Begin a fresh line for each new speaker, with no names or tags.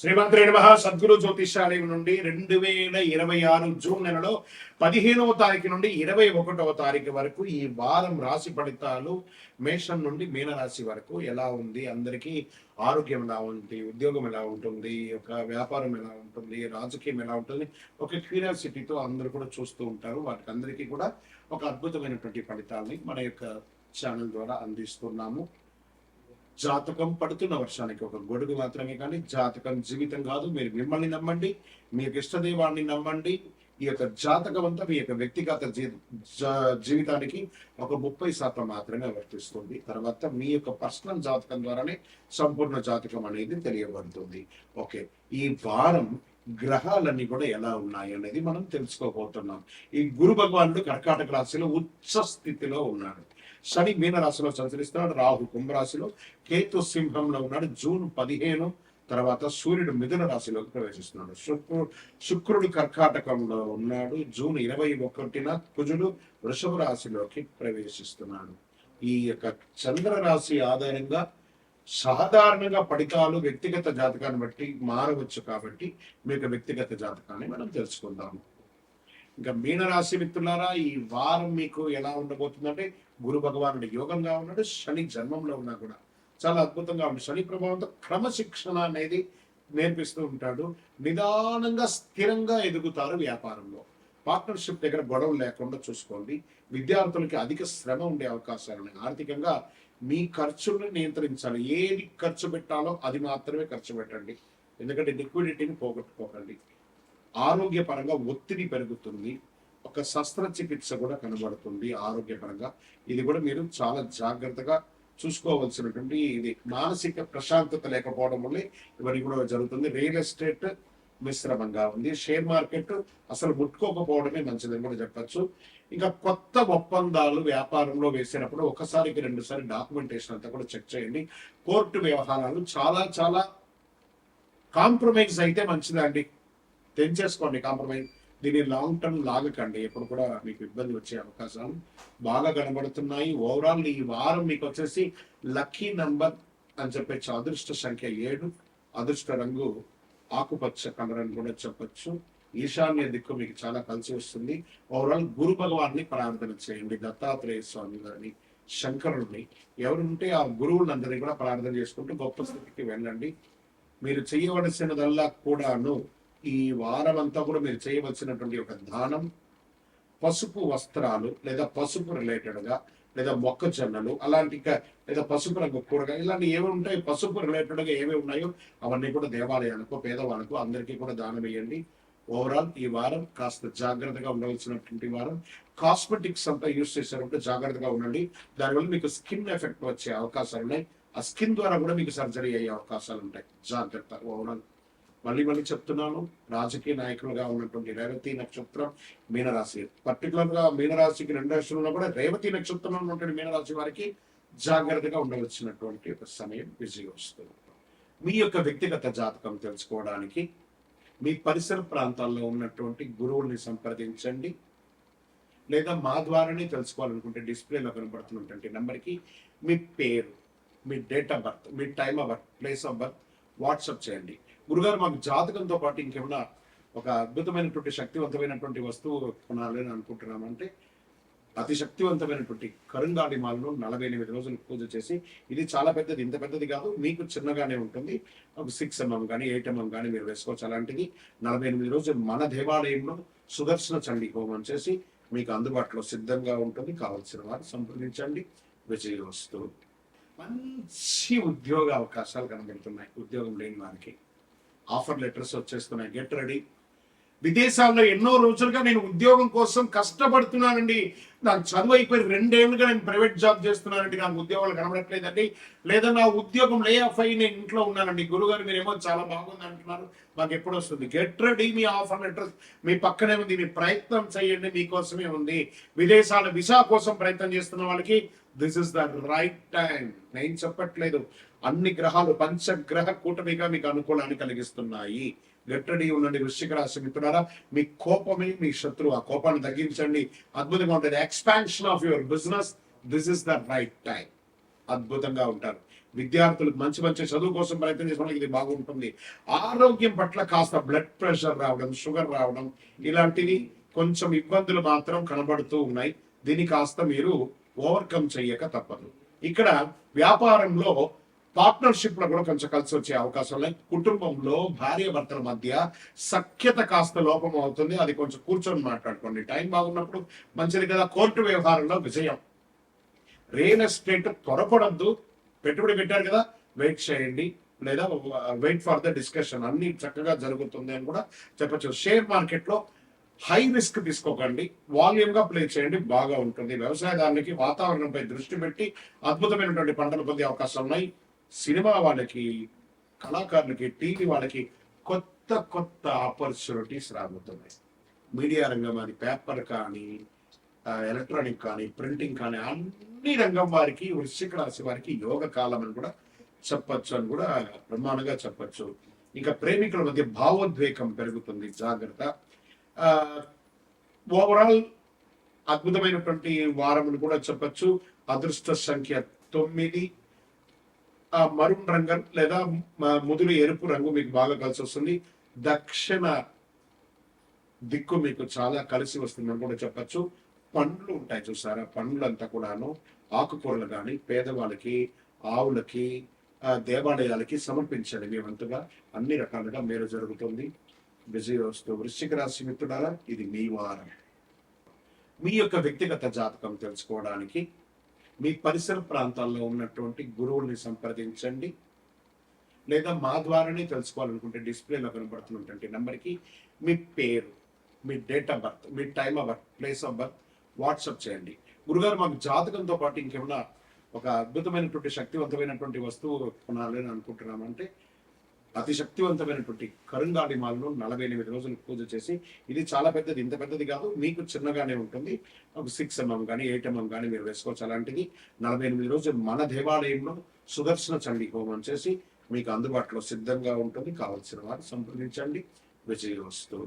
శ్రీమంత్రి నమః. సద్గురు జ్యోతిషాలయం నుండి 2026 జూన్ నెలలో 15వ తారీఖు నుండి 21వ తారీఖు వరకు ఈ వారం రాశి ఫలితాలు మేషం నుండి మీనరాశి వరకు ఎలా ఉంది, అందరికీ ఆరోగ్యం ఎలా ఉంది, ఉద్యోగం ఎలా ఉంటుంది, ఒక వ్యాపారం ఎలా ఉంటుంది, రాజకీయం ఎలా ఉంటుంది, ఒక క్యూరియాసిటీతో అందరూ కూడా చూస్తూ ఉంటారు. వాటికి అందరికీ కూడా ఒక అద్భుతమైనటువంటి ఫలితాలని మన యొక్క ఛానల్ ద్వారా అందిస్తున్నాము. జాతకం పడుతున్న వర్షానికి ఒక గొడుగు మాత్రమే, కానీ జాతకం జీవితం కాదు. మీరు మిమ్మల్ని నమ్మండి, మీ యొక్క ఇష్టదైవాన్ని నమ్మండి. ఈ యొక్క జాతకం అంతా మీ యొక్క వ్యక్తిగత జీవితానికి ఒక 30% మాత్రమే వర్తిస్తుంది. తర్వాత మీ యొక్క పర్సనల్ జాతకం ద్వారానే సంపూర్ణ జాతకం అనేది తెలియబడుతుంది. ఓకే, ఈ వారం గ్రహాలన్నీ కూడా ఎలా ఉన్నాయి అనేది మనం తెలుసుకోబోతున్నాం. ఈ గురు భగవానుడు కర్కాటక రాశిలో ఉచ్చ స్థితిలో ఉన్నాడు. శని మీన రాశిలో సంచరిస్తున్నాడు. రాహు కుంభరాశిలో, కేతు సింహంలో ఉన్నాడు. జూన్ 15 తర్వాత సూర్యుడు మిథున రాశిలోకి ప్రవేశిస్తున్నాడు. శుక్రుడు కర్కాటకంలో ఉన్నాడు. జూన్ 21న కుజుడు వృషభ రాశిలోకి ప్రవేశిస్తున్నాడు. ఈ యొక్క చంద్ర రాశి ఆధారంగా సాధారణంగా ఫలితాలు వ్యక్తిగత జాతకాన్ని బట్టి మారవచ్చు. కాబట్టి మీకు వ్యక్తిగత జాతకాన్ని మనం తెలుసుకుందాము. ఇంకా మీనరాశి మిత్రులారా, ఈ వారం మీకు ఎలా ఉండబోతుందంటే, గురు భగవానుడు యోగంగా ఉన్నాడు. శని జన్మంలో ఉన్నా కూడా చాలా అద్భుతంగా ఉంది. శని ప్రభావంతో క్రమశిక్షణ అనేది నేర్పిస్తూ ఉంటాడు. నిదానంగా స్థిరంగా ఎదుగుతారు. వ్యాపారంలో పార్ట్నర్షిప్ దగ్గర గొడవలు లేకుండా చూసుకోండి. విద్యార్థులకి అధిక శ్రమ ఉండే అవకాశాలు ఉన్నాయి. ఆర్థికంగా మీ ఖర్చుల్ని నియంత్రించాలి. ఏది ఖర్చు పెట్టాలో అది మాత్రమే ఖర్చు పెట్టండి, ఎందుకంటే లిక్విడిటీని పోగొట్టుకోకండి. ఆరోగ్యపరంగా ఒత్తిడి పెరుగుతుంది. ఒక శస్త్రచికిత్స కూడా కనబడుతుంది ఆరోగ్యపరంగా. ఇది కూడా మీరు చాలా జాగ్రత్తగా చూసుకోవాల్సినటువంటి ఇది. మానసిక ప్రశాంతత లేకపోవడం వల్లే ఇవన్నీ కూడా జరుగుతుంది. రియల్ ఎస్టేట్ మిశ్రమంగా ఉంది. షేర్ మార్కెట్ అసలు ముట్టుకోకపోవడమే మంచిదని కూడా చెప్పచ్చు. ఇంకా కొత్త ఒప్పందాలు వ్యాపారంలో వేసినప్పుడు ఒకసారికి 2 సార్లు డాక్యుమెంటేషన్ అంతా కూడా చెక్ చేయండి. కోర్టు వ్యవహారాలు చాలా చాలా కాంప్రమైజ్ అయితే మంచిదండి. తెంచేసుకోండి కాంప్రమైజ్. దీన్ని లాంగ్ టర్మ్ లాగకండి. ఎప్పుడు కూడా మీకు ఇబ్బంది వచ్చే అవకాశాలు బాగా కనబడుతున్నాయి. ఓవరాల్ ఈ వారం మీకు వచ్చేసి లక్కీ నంబర్ అని చెప్పచ్చు. అదృష్ట సంఖ్య 7, అదృష్ట రంగు ఆకుపచ్చ కలర్ అని కూడా చెప్పచ్చు. ఈశాన్య దిక్కు మీకు చాలా కలిసి వస్తుంది. ఓవరాల్ గురు భగవాన్ని ప్రార్థన చేయండి. దత్తాత్రేయ స్వామి గారిని, శంకరుడిని, ఎవరుంటే ఆ గురువులందరినీ కూడా ప్రార్థన చేసుకుంటూ గొప్ప స్థితికి వెళ్ళండి. మీరు చేయవలసినదల్లా కూడాను ఈ వారం అంతా కూడా మీరు చేయవలసినటువంటి ఒక దానం, పసుపు వస్త్రాలు లేదా పసుపు రిలేటెడ్గా, లేదా మొక్కజొన్నలు అలాంటి, లేదా పసుపు రంగు కూరగా, ఇలాంటి ఏమి ఉంటాయి పసుపు రిలేటెడ్గా ఏమేమి ఉన్నాయో అవన్నీ కూడా దేవాలయాలకు, పేదవాళ్ళకు అందరికీ కూడా దానం వేయండి. ఓవరాల్ ఈ వారం కాస్త జాగ్రత్తగా ఉండవలసినటువంటి వారం. కాస్మెటిక్స్ అంతా యూజ్ చేసేటప్పుడు జాగ్రత్తగా ఉండండి. దానివల్ల మీకు స్కిన్ ఎఫెక్ట్ వచ్చే అవకాశాలు ఉన్నాయి. ఆ స్కిన్ ద్వారా కూడా మీకు సర్జరీ అయ్యే అవకాశాలు ఉంటాయి. జాగ్రత్త. ఓవరాల్ మళ్ళీ చెప్తున్నాను, రాజకీయ నాయకులుగా ఉన్నటువంటి రేవతి నక్షత్రం మీనరాశి, పర్టికులర్ గా మీనరాశికి 2 రాశుల్లో కూడా రేవతి నక్షత్రంలో ఉన్నటువంటి మీనరాశి వారికి జాగ్రత్తగా ఉండవలసినటువంటి ఒక సమయం బిజీగా వస్తుంది. మీ యొక్క వ్యక్తిగత జాతకం తెలుసుకోవడానికి మీ పరిసర ప్రాంతాల్లో ఉన్నటువంటి గురువుల్ని సంప్రదించండి, లేదా మా ద్వారానే తెలుసుకోవాలనుకుంటే డిస్ప్లేలో కనబడుతున్నటువంటి నెంబర్కి మీ పేరు, మీ డేట్ ఆఫ్ బర్త్, మీ time of birth, place of birth WhatsApp చేయండి. గురుగారు, మాకు జాతకంతో పాటు ఇంకేమైనా ఒక అద్భుతమైనటువంటి శక్తివంతమైనటువంటి వస్తువు కొనాలని అనుకుంటున్నామంటే, అతి శక్తివంతమైనటువంటి కరుంగాడి మాలను 48 రోజులు పూజ చేసి, ఇది చాలా పెద్దది, ఇంత పెద్దది కాదు, మీకు చిన్నగానే ఉంటుంది, ఒక 6 mm కానీ 8 mm కానీ మీరు వేసుకోవచ్చు. అలాంటిది 48 రోజులు మన దేవాలయంలో సుదర్శన చండీ హోమం చేసి మీకు అందుబాటులో సిద్ధంగా ఉంటుంది. కావాల్సిన వారు సంప్రదించండి. విజయవస్తు. మంచి ఉద్యోగ అవకాశాలు కనబడుతున్నాయి. ఉద్యోగం లేని వారికి ఆఫర్ లెటర్స్ వచ్చేస్తున్నాయి. Get ready. విదేశాల్లో ఎన్నో రోజులుగా నేను ఉద్యోగం కోసం కష్టపడుతున్నానండి, నాకు చదువు అయిపోయి 2 ఏళ్ళుగా నేను ప్రైవేట్ జాబ్ చేస్తున్నానండి, నాకు ఉద్యోగాలు కనబడట్లేదండి, లేదా నా ఉద్యోగం లే ఆఫ్ అయ్యి నేను ఇంట్లో ఉన్నానండి. గురుగారు మీరేమో చాలా బాగుంది అంటున్నారు, మాకు ఎప్పుడు వస్తుంది? Get ready. మీ ఆఫర్ లెటర్స్ మీ పక్కనే ఉంది, మీ ప్రయత్నం చేయండి, మీకోసమే ఉంది. విదేశాల వీసా కోసం ప్రయత్నం చేస్తున్న వాళ్ళకి this is the right time. నేను చెప్పట్లేదు, అన్ని గ్రహాలు పంచగ్రహ కూటమిగా మీకు అనుకూలాన్ని కలిగిస్తున్నాయి. గట్టడి ఉండండి. వృశ్చిక రాశి మిత్రులారా, మీ కోపమే మీ శత్రువు. ఆ కోపాన్ని తగ్గించండి. అద్భుతంగా ఉంటుంది. Expansion of your business, this is the right time. అద్భుతంగా ఉంటారు. విద్యార్థులకు మంచి మంచి చదువు కోసం ప్రయత్నం చేసిన వాళ్ళకి ఇది బాగుంటుంది. ఆరోగ్యం పట్ల కాస్త బ్లడ్ ప్రెషర్ రావడం, షుగర్ రావడం, ఇలాంటివి కొంచెం ఇబ్బందులు మాత్రం కనబడుతూ ఉన్నాయి. దీన్ని కాస్త మీరు ఓవర్కమ్ చెయ్యక తప్పదు. ఇక్కడ వ్యాపారంలో పార్ట్నర్షిప్ లో కూడా కొంచెం కలిసి వచ్చే అవకాశం ఉన్నాయి. కుటుంబంలో భార్య భర్తల మధ్య సఖ్యత కాస్త లోపం అవుతుంది. అది కొంచెం కూర్చొని మాట్లాడుకోండి. టైం బాగున్నప్పుడు మంచిది కదా. కోర్టు వ్యవహారంలో విజయం. రియల్ ఎస్టేట్ త్వరపడద్దు. పెట్టుబడి పెట్టారు కదా, వెయిట్ చేయండి, లేదా వెయిట్ ఫర్ ద డిస్కషన్. అన్ని చక్కగా జరుగుతుంది అని కూడా చెప్పచ్చు. షేర్ మార్కెట్ లో హై రిస్క్ తీసుకోకండి, వాల్యూమ్ గా ప్లే చేయండి, బాగా ఉంటుంది. వ్యవసాయదారునికి వాతావరణంపై దృష్టి పెట్టి అద్భుతమైనటువంటి పంటలు పొందే అవకాశాలు ఉన్నాయి. సినిమా వాళ్ళకి, కళాకారులకి, టీవీ వాళ్ళకి కొత్త కొత్త ఆపర్చునిటీస్ రాబోతున్నాయి. మీడియా రంగం, అది పేపర్ కానీ, ఎలక్ట్రానిక్ కానీ, ప్రింటింగ్ కానీ, అన్ని రంగం వారికి, వృశ్చిక రాశి వారికి యోగ కాలం అని కూడా చెప్పచ్చు అని కూడా బ్రహ్మాండంగా చెప్పచ్చు. ఇంకా ప్రేమికుల మధ్య భావోద్వేగం పెరుగుతుంది, జాగ్రత్త. ఓవరాల్ అద్భుతమైనటువంటి వారం అని కూడా చెప్పచ్చు. అదృష్ట సంఖ్య 9. మరూన్ రంగు లేదా ముదురు ఎరుపు రంగు మీకు బాగా కలిసి వస్తుంది. దక్షిణ దిక్కు మీకు చాలా కలిసి వస్తుందని కూడా చెప్పచ్చు. పండ్లు ఉంటాయి చూసారా, పండ్లంతా కూడాను ఆకుకూరలు కానీ పేదవాళ్ళకి, ఆవులకి, దేవాలయాలకి సమర్పించండి. మీ వంతుగా అన్ని రకాలుగా మేలు జరుగుతుంది. విజయ వస్తూ. వృశ్చిక రాశి మిత్రులారా, ఇది మీ వారం. మీ యొక్క వ్యక్తిగత జాతకం తెలుసుకోవడానికి మీ పరిసర ప్రాంతాల్లో ఉన్నటువంటి గురువుల్ని సంప్రదించండి, లేదా మా ద్వారానే తెలుసుకోవాలనుకుంటే డిస్ప్లేలో కనబడుతున్నటువంటి నెంబర్కి మీ పేరు, మీ డేట్ ఆఫ్ బర్త్, మీ time of birth, place of birth WhatsApp చేయండి. గురుగారు, మాకు జాతకంతో పాటు ఇంకేమన్నా ఒక అద్భుతమైనటువంటి శక్తివంతమైనటువంటి వస్తువు కొనాలని అనుకుంటున్నామంటే, అతి శక్తివంతమైనటువంటి కరుంగాడి మాలను 48 రోజులు పూజ చేసి, ఇది చాలా పెద్దది, ఇంత పెద్దది కాదు, మీకు చిన్నగానే ఉంటుంది, ఒక 6 mm కానీ 8 mm కానీ మీరు వేసుకోవచ్చు. అలాంటిది 48 రోజులు మన దేవాలయంలో సుదర్శన చండీ హోమం చేసి మీకు అందుబాటులో సిద్ధంగా ఉంటుంది. కావలసిన వారు సంప్రదించండి. విజయవస్తు.